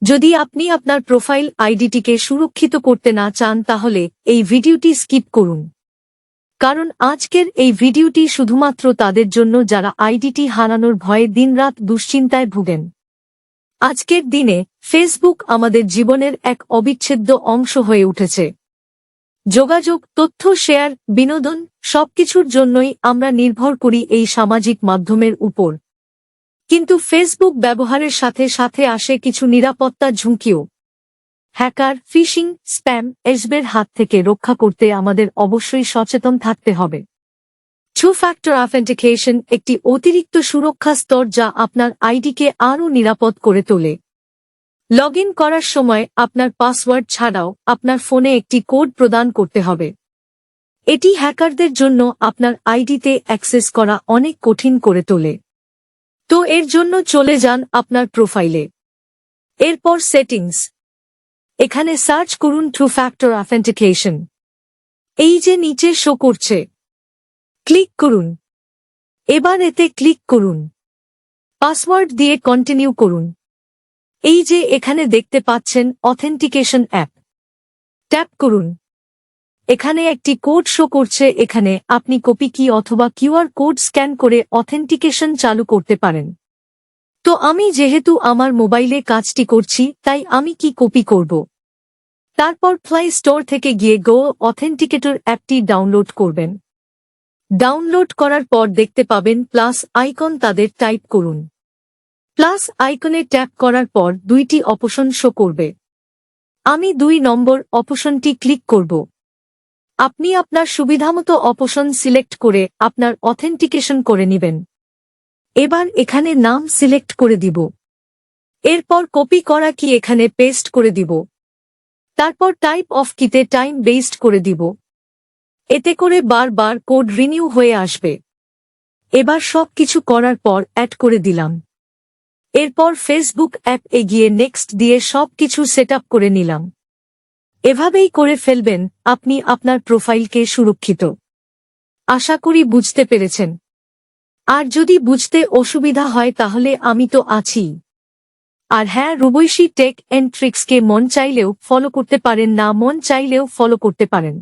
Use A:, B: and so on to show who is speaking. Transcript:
A: যদি আপনি আপনার প্রোফাইল আইডিটিকে সুরক্ষিত করতে না চান তাহলে এই ভিডিওটি স্কিপ করুন, কারণ আজকের এই ভিডিওটি শুধুমাত্র তাদের জন্য যারা আইডিটি হারানোর ভয়ে দিনরাত দুশ্চিন্তায় ভুগেন। আজকের দিনে ফেসবুক আমাদের জীবনের এক অবিচ্ছেদ্য অংশ হয়ে উঠেছে। যোগাযোগ, তথ্য শেয়ার, বিনোদন সবকিছুর জন্যই আমরা নির্ভর করি এই সামাজিক মাধ্যমের উপর। কিন্তু ফেসবুক ব্যবহারের সাথে সাথে আসে কিছু নিরাপত্তা ঝুঁকিও। হ্যাকার, ফিশিং, স্প্যাম, এসবের হাত থেকে রক্ষা করতে আমাদের অবশ্যই সচেতন থাকতে হবে। টু ফ্যাক্টর অথেন্টিকেশন একটি অতিরিক্ত সুরক্ষা স্তর যা আপনার আইডিকে আরও নিরাপদ করে তোলে। লগ ইন করার সময় আপনার পাসওয়ার্ড ছাড়াও আপনার ফোনে একটি কোড প্রদান করতে হবে। এটি হ্যাকারদের জন্য আপনার আইডিতে অ্যাক্সেস করা অনেক কঠিন করে তোলে। তো এর জন্য চলে যান আপনার প্রোফাইলে। এরপর সেটিংস। এখানে সার্চ করুন টু ফ্যাক্টর অথেন্টিকেশন। এই যে নিচে শো করছে, ক্লিক করুন। এবার এতে ক্লিক করুন। পাসওয়ার্ড দিয়ে কন্টিনিউ করুন। এই যে এখানে দেখতে পাচ্ছেন অথেন্টিকেশন অ্যাপ, ট্যাপ করুন। এখানে একটি কোড শো করছে, এখানে আপনি কপি কি অথবা কিউআর কোড স্ক্যান করে অথেন্টিকেশন চালু করতে পারেন। তো আমি যেহেতু আমার মোবাইলে কাজটি করছি তাই আমি কি কপি করব। তারপর প্লে স্টোর থেকে গিয়ে গো অথেন্টিকেটর অ্যাপটি ডাউনলোড করবেন। ডাউনলোড করার পর দেখতে পাবেন প্লাস আইকন, তাদের টাইপ করুন। প্লাস আইকনে ট্যাপ করার পর দুইটি অপশন শো করবে। আমি 2 নম্বর অপশনটি ক্লিক করব। আপনি আপনার সুবিধামতো অপশন সিলেক্ট করে আপনার অথেন্টিকেশন করে নেবেন। এবার এখানে নাম সিলেক্ট করে দিব। এরপর কপি করা কি এখানে পেস্ট করে দিব। তারপর টাইপ অফ কিতে টাইম বেসড করে দিব। এতে করে বারবার কোড রিনিউ হয়ে আসবে। এবার সব কিছু করার পর অ্যাড করে দিলাম। এরপর ফেসবুক অ্যাপ এগিয়ে নেক্সট দিয়ে সব কিছু সেটআপ করে নিলাম। এভাবেই করে ফেলবেন আপনি আপনার প্রোফাইলকে সুরক্ষিত। আশা করি বুঝতে পেরেছেন। আর যদি বুঝতে অসুবিধা হয় তাহলে আমি তো আছি। আর হ্যাঁ, রূপসী টেক এন্ড ট্রিক্সকে মন চাইলেও ফলো করতে পারেন, না মন চাইলেও ফলো করতে পারেন।